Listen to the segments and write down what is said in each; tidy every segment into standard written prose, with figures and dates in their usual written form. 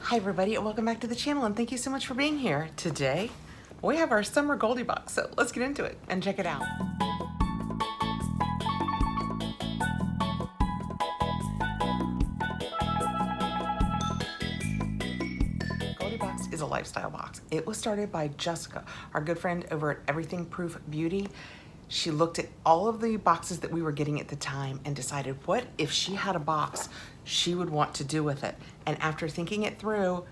Hi everybody and welcome back to the channel and thank you so much for being here. Today we have our summer Goldie Box, so let's get into it and check it out. Goldie Box is a lifestyle box. It was started by Jessica, our good friend over at Everything Proof Beauty. She looked at all of the boxes that we were getting at the time and decided what if she had a box she would want to do with it. And after thinking it through,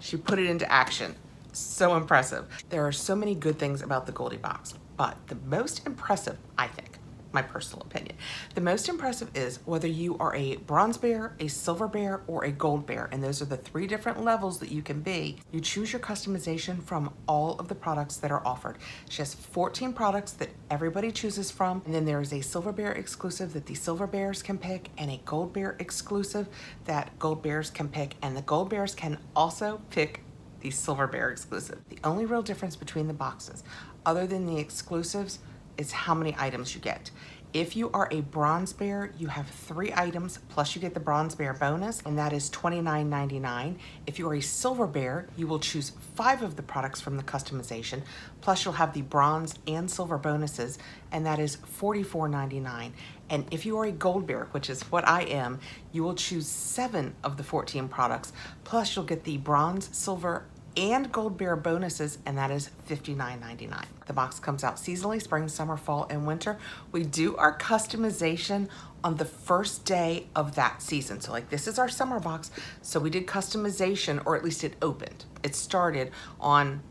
she put it into action. So impressive. There are so many good things about the Goldie Box, but the most impressive, I think, my personal opinion, the most impressive is whether you are a bronze bear, a silver bear, or a gold bear, and those are the three different levels that you can be. You choose your customization from all of the products that are offered. She has 14 products that everybody chooses from, and then there is a silver bear exclusive that the silver bears can pick, and a gold bear exclusive that gold bears can pick, and the gold bears can also pick the silver bear exclusive. The only real difference between the boxes, other than the exclusives, is how many items you get. If you are a bronze bear, you have 3 items, plus you get the bronze bear bonus, and that is $29.99. If you are a silver bear, you will choose 5 of the products from the customization, plus you'll have the bronze and silver bonuses, and that is $44.99. And if you are a gold bear, which is what I am, you will choose 7 of the 14 products, plus you'll get the bronze, silver, and gold bear bonuses, and that is $59.99. The box comes out seasonally, spring, summer, fall, and winter. We do our customization on the first day of that season. So like this is our summer box, so we did customization, or at least it opened. It started on,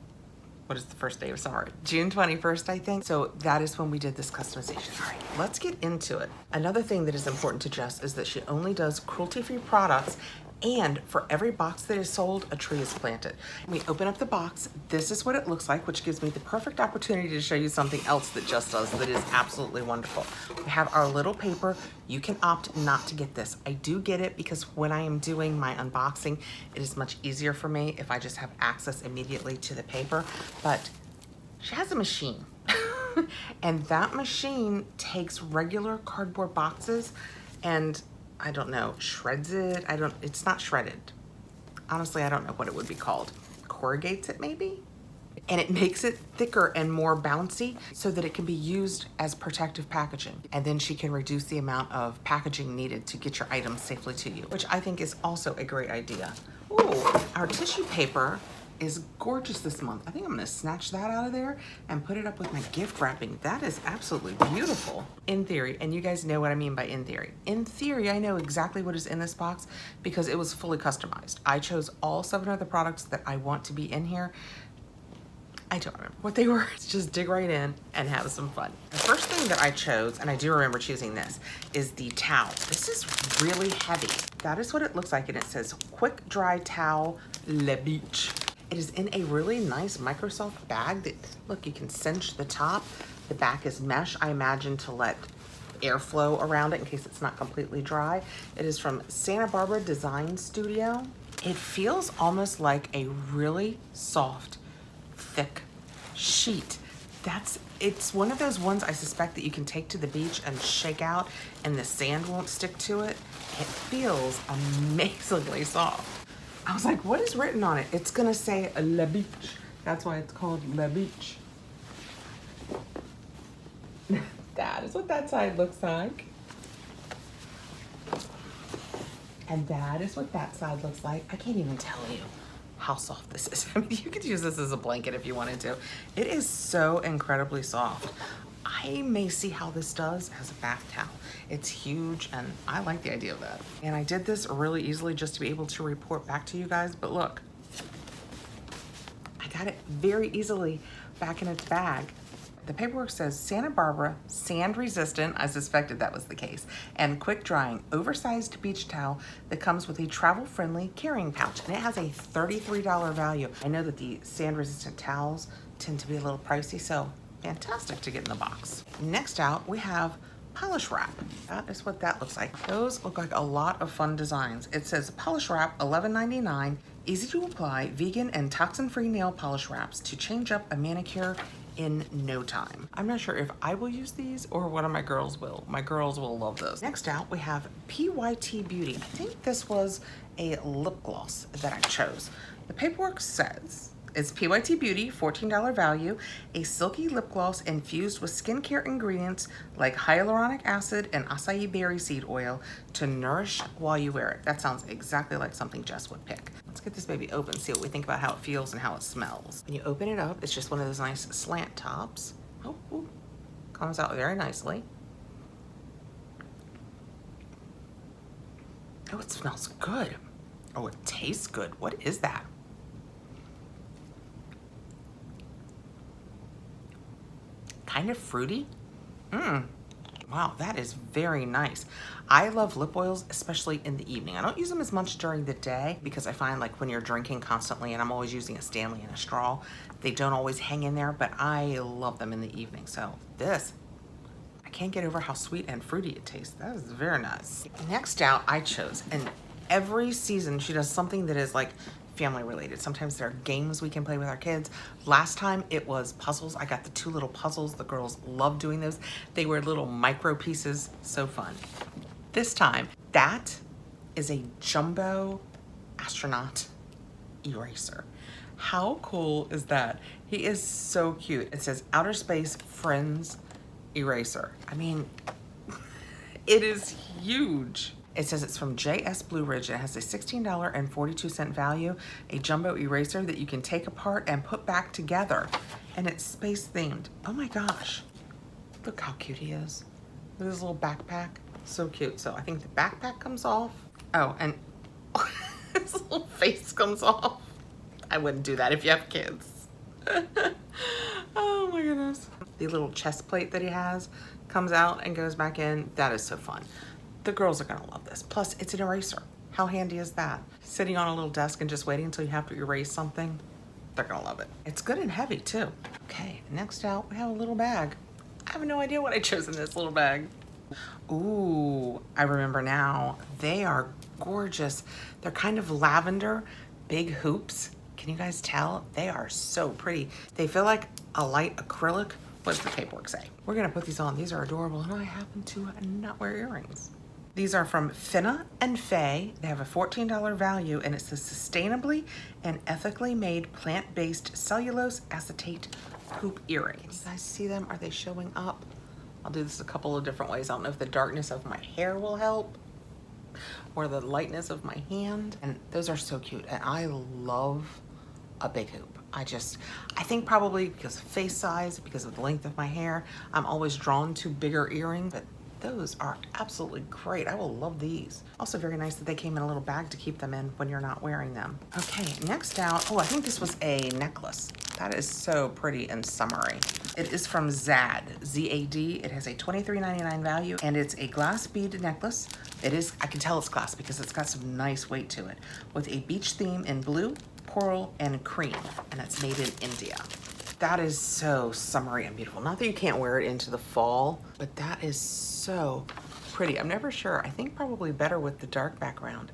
what is the first day of summer? June 21st, I think. So that is when we did this customization. All right, let's get into it. Another thing that is important to Jess is that she only does cruelty-free products, and for every box that is sold, a tree is planted. We open up the box, this is what it looks like, which gives me the perfect opportunity to show you something else that Jess does that is absolutely wonderful. We have our little paper. You can opt not to get this. I do get it because when I am doing my unboxing, it is much easier for me if I just have access immediately to the paper, but she has a machine. And that machine takes regular cardboard boxes and I don't know, shreds it. It's not shredded. Honestly, I don't know what it would be called. Corrugates it maybe? And it makes it thicker and more bouncy so that it can be used as protective packaging. And then she can reduce the amount of packaging needed to get your items safely to you, which I think is also a great idea. Ooh, our tissue paper is gorgeous this month. I think I'm gonna snatch that out of there and put it up with my gift wrapping. That is absolutely beautiful. In theory, and you guys know what I mean by in theory. In theory, I know exactly what is in this box because it was fully customized. I chose all 7 of the products that I want to be in here. I don't remember what they were. Let's just dig right in and have some fun. The first thing that I chose, and I do remember choosing this, is the towel. This is really heavy. That is what it looks like, and it says Quick Dry Towel Le Beach. It is in a really nice Microsoft bag that, look, you can cinch the top. The back is mesh, I imagine, to let airflow around it in case it's not completely dry. It is from Santa Barbara Design Studio. It feels almost like a really soft, thick sheet. It's one of those ones I suspect that you can take to the beach and shake out and the sand won't stick to it. It feels amazingly soft. I was like, what is written on it? It's gonna say La Beach. That's why it's called La Beach. That is what that side looks like. And that is what that side looks like. I can't even tell you how soft this is. I mean, you could use this as a blanket if you wanted to. It is so incredibly soft. I may see how this does as a bath towel. It's huge and I like the idea of that. And I did this really easily just to be able to report back to you guys, but look, I got it very easily back in its bag. The paperwork says Santa Barbara, sand resistant, I suspected that was the case, and quick drying, oversized beach towel that comes with a travel friendly carrying pouch, and it has a $33 value. I know that the sand resistant towels tend to be a little pricey, so fantastic to get in the box. Next out, we have polish wrap. That is what that looks like. Those look like a lot of fun designs. It says polish wrap, $11.99, easy to apply, vegan and toxin-free nail polish wraps to change up a manicure in no time. I'm not sure if I will use these or one of my girls will. My girls will love those. Next out, we have PYT Beauty. I think this was a lip gloss that I chose. The paperwork says it's PYT Beauty, $14 value, a silky lip gloss infused with skincare ingredients like hyaluronic acid and acai berry seed oil to nourish while you wear it. That sounds exactly like something Jess would pick. Let's get this baby open, see what we think about how it feels and how it smells. When you open it up, it's just one of those nice slant tops. Oh, ooh, comes out very nicely. Oh, it smells good. Oh, it tastes good. What is that? Kind of fruity. Wow, that is very nice. I love lip oils, especially in the evening. I don't use them as much during the day because I find like when you're drinking constantly, and I'm always using a Stanley and a straw, they don't always hang in there, but I love them in the evening. So this, I can't get over how sweet and fruity it tastes. That is very nice. Next out, I chose, and every season she does something that is like family related. Sometimes there are games we can play with our kids. Last time it was puzzles. I got the 2 little puzzles. The girls love doing those. They were little micro pieces, so fun. This time, that is a jumbo astronaut eraser. How cool is that? He is so cute. It says Outer Space Friends Eraser. I mean, it is huge. It says it's from JS Blue Ridge. It has a $16.42 value, a jumbo eraser that you can take apart and put back together. And it's space themed. Oh my gosh. Look how cute he is. With his little backpack. So cute. So I think the backpack comes off. Oh, and his little face comes off. I wouldn't do that if you have kids. Oh my goodness. The little chest plate that he has comes out and goes back in. That is so fun. The girls are gonna love this. Plus, it's an eraser. How handy is that? Sitting on a little desk and just waiting until you have to erase something, they're gonna love it. It's good and heavy too. Okay, next out, we have a little bag. I have no idea what I chose in this little bag. Ooh, I remember now. They are gorgeous. They're kind of lavender, big hoops. Can you guys tell? They are so pretty. They feel like a light acrylic. What does the paperwork say? We're gonna put these on. These are adorable, and I happen to not wear earrings. These are from Finna and Faye. They have a $14 value, and it says sustainably and ethically made plant-based cellulose acetate hoop earrings. You guys see them? Are they showing up? I'll do this a couple of different ways. I don't know if the darkness of my hair will help or the lightness of my hand. And those are so cute. And I love a big hoop. I think probably because of face size, because of the length of my hair, I'm always drawn to bigger earrings, but those are absolutely great. I will love these. Also very nice that they came in a little bag to keep them in when you're not wearing them. Okay, next out, oh, I think this was a necklace. That is so pretty and summery. It is from Zad, Z-A-D. It has a $23.99 value, and it's a glass bead necklace. It is, I can tell it's glass because it's got some nice weight to it, with a beach theme in blue, coral, and cream, and it's made in India. That is so summery and beautiful. Not that you can't wear it into the fall, but that is so pretty. I'm never sure. I think probably better with the dark background.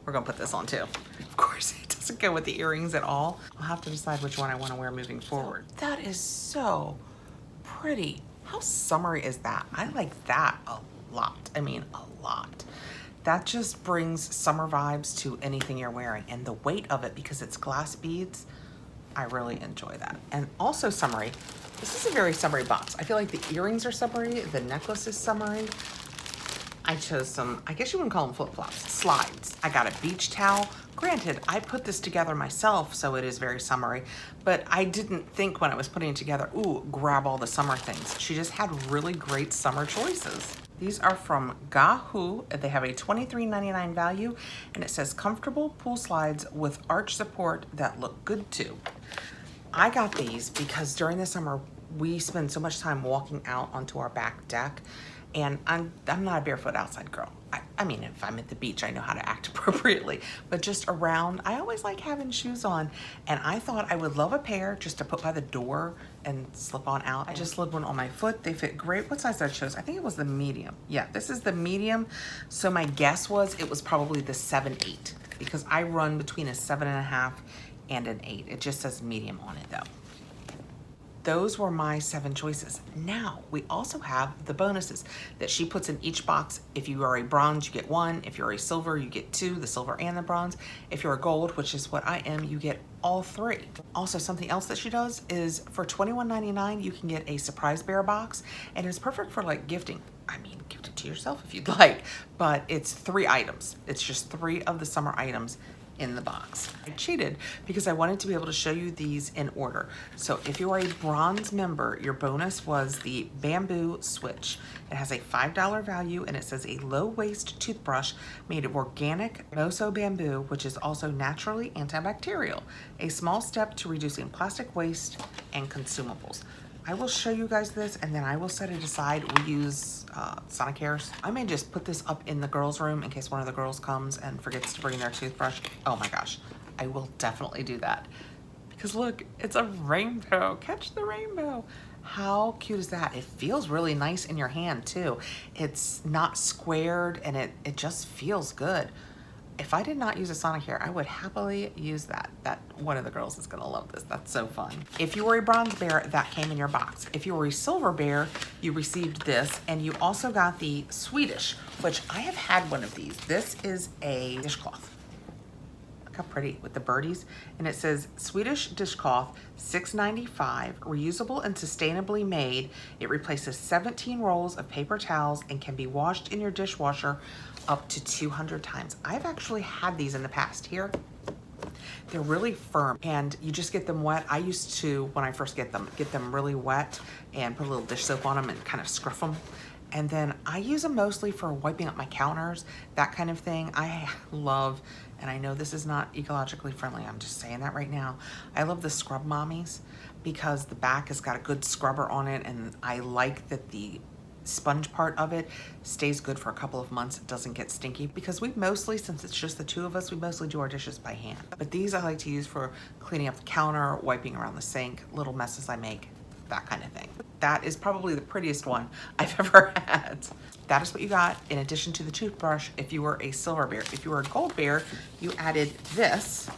We're gonna put this on too. Of course, it doesn't go with the earrings at all. I'll have to decide which one I wanna wear moving forward. That is so pretty. How summery is that? I like that a lot. I mean, a lot. That just brings summer vibes to anything you're wearing. And the weight of it, because it's glass beads, I really enjoy that. And also summery. This is a very summery box. I feel like the earrings are summery, the necklace is summery. I chose some, I guess you wouldn't call them flip-flops, slides. I got a beach towel. Granted, I put this together myself, so it is very summery, but I didn't think when I was putting it together, ooh, grab all the summer things. She just had really great summer choices. These are from Gahu. They have a $23.99 value, and it says comfortable pool slides with arch support that look good too. I got these because during the summer, we spend so much time walking out onto our back deck, and I'm not a barefoot outside girl. I mean, if I'm at the beach, I know how to act appropriately, but just around, I always like having shoes on, and I thought I would love a pair just to put by the door and slip on out. I just slid one on my foot. They fit great. What size did I choose? I think it was the medium. Yeah, this is the medium. So my guess was it was probably the 7/8 because I run between a 7.5 and an 8. It just says medium on it though. Those were my 7 choices. Now, we also have the bonuses that she puts in each box. If you are a bronze, you get 1. If you're a silver, you get 2, the silver and the bronze. If you're a gold, which is what I am, you get all 3. Also, something else that she does is for $21.99, you can get a surprise bear box, and it's perfect for like gifting. I mean, gift it to yourself if you'd like, but it's 3 items. It's just 3 of the summer items in the box. I cheated because I wanted to be able to show you these in order. So if you are a bronze member, your bonus was the bamboo switch. It has a $5 value and it says a low waste toothbrush made of organic Moso bamboo, which is also naturally antibacterial. A small step to reducing plastic waste and consumables. I will show you guys this and then I will set it aside. We use Sonicares. I may just put this up in the girls' room in case one of the girls comes and forgets to bring their toothbrush. Oh my gosh, I will definitely do that. Because look, it's a rainbow. Catch the rainbow. How cute is that? It feels really nice in your hand too. It's not squared and it just feels good. If I did not use a Sonicare, I would happily use that. One of the girls is gonna love this. That's so fun. If you were a bronze bear, that came in your box. If you were a silver bear, you received this, and you also got the Swedish, which I have had one of these. This is a dishcloth. Look how pretty with the birdies. And it says Swedish dishcloth, $6.95, reusable and sustainably made. It replaces 17 rolls of paper towels and can be washed in your dishwasher up to 200 times. I've actually had these in the past. Here, they're really firm and you just get them wet. I used to, when I first get them really wet and put a little dish soap on them and kind of scruff them. And then I use them mostly for wiping up my counters, that kind of thing. I love, and I know this is not ecologically friendly, I'm just saying that right now. I love the Scrub Mommies because the back has got a good scrubber on it, and I like that the sponge part of it stays good for a couple of months. It doesn't get stinky because we mostly, since it's just the 2 of us, we mostly do our dishes by hand. But these I like to use for cleaning up the counter, wiping around the sink, little messes I make, that kind of thing. That is probably the prettiest one I've ever had. That is what you got in addition to the toothbrush if you were a silver bear. If you were a gold bear, you added this.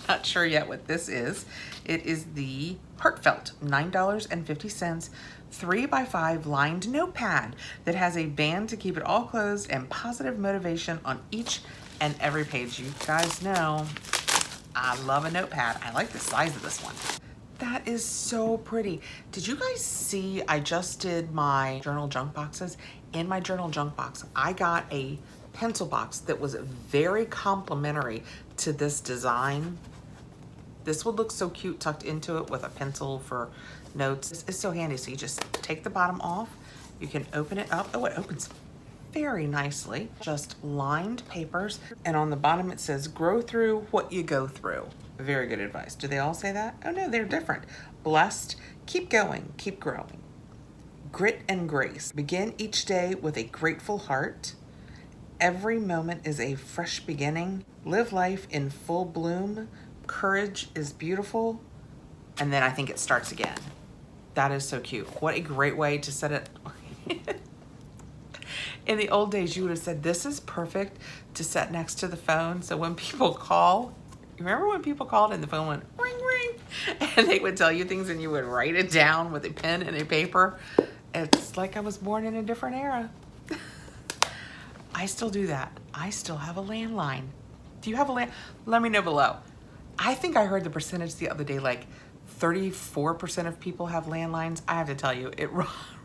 Not sure yet what this is. It is the Heartfelt, $9.50, 3x5 lined notepad that has a band to keep it all closed and positive motivation on each and every page. You guys know I love a notepad. I like the size of this one. That is so pretty. Did you guys see I just did my journal junk boxes? In my journal junk box, I got a pencil box that was very complimentary to this design. This would look so cute tucked into it with a pencil for notes. This is so handy. So you just take the bottom off. You can open it up. Oh, it opens very nicely. Just lined papers. And on the bottom it says, grow through what you go through. Very good advice. Do they all say that? Oh no, they're different. Blessed, keep going, keep growing. Grit and grace. Begin each day with a grateful heart. Every moment is a fresh beginning. Live life in full bloom. Courage is beautiful. And then I think it starts again. That is so cute. What a great way to set it. In the old days, you would have said, this is perfect to set next to the phone. So when people call, remember when people called and the phone went ring, ring, and they would tell you things and you would write it down with a pen and a paper? It's like I was born in a different era. I still do that. I still have a landline. Do you have a land? Let me know below. I think I heard the percentage the other day, like 34% of people have landlines. I have to tell you, it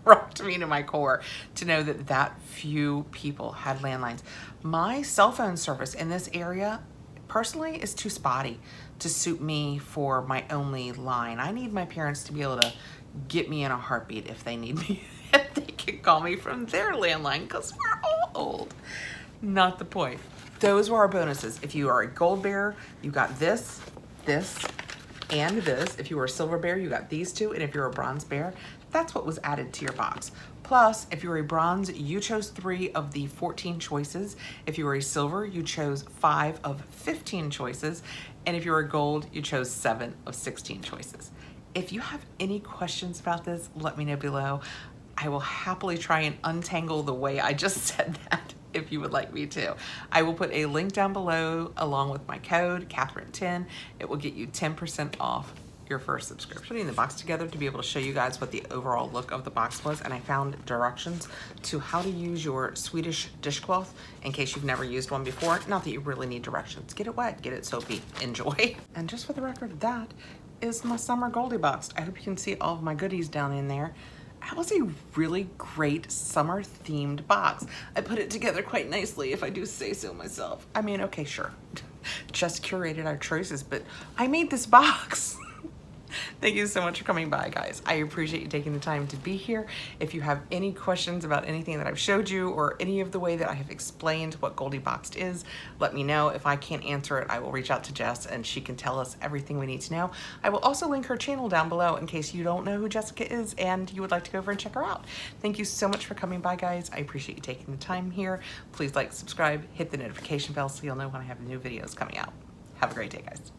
rocked me to my core to know that that few people had landlines. My cell phone service in this area personally is too spotty to suit me for my only line. I need my parents to be able to get me in a heartbeat if they need me. They can call me from their landline because we're all old. Not the point. Those were our bonuses. If you are a gold bear, you got this, this, and this. If you were a silver bear, you got these 2. And if you're a bronze bear, that's what was added to your box. Plus, if you were a bronze, you chose 3 of the 14 choices. If you were a silver, you chose 5 of 15 choices. And if you were a gold, you chose 7 of 16 choices. If you have any questions about this, let me know below. I will happily try and untangle the way I just said that if you would like me to. I will put a link down below along with my code, Catherine10. It will get you 10% off your your first subscription. Putting the box together to be able to show you guys what the overall look of the box was, and I found directions to how to use your Swedish dishcloth in case you've never used one before. Not that you really need directions. Get it wet, get it soapy, enjoy. And just for the record, that is my summer Goldie Boxed. I hope you can see all of my goodies down in there. That was a really great summer themed box. I put it together quite nicely, if I do say so myself. I mean, okay, sure. Just curated our choices, but I made this box. Thank you so much for coming by, guys. I appreciate you taking the time to be here. If you have any questions about anything that I've showed you or any of the way that I have explained what Goldie Boxed is, let me know. If I can't answer it, I will reach out to Jess and she can tell us everything we need to know. I will also link her channel down below in case you don't know who Jessica is and you would like to go over and check her out. Thank you so much for coming by, guys. I appreciate you taking the time here. Please like, subscribe, hit the notification bell so you'll know when I have new videos coming out. Have a great day, guys.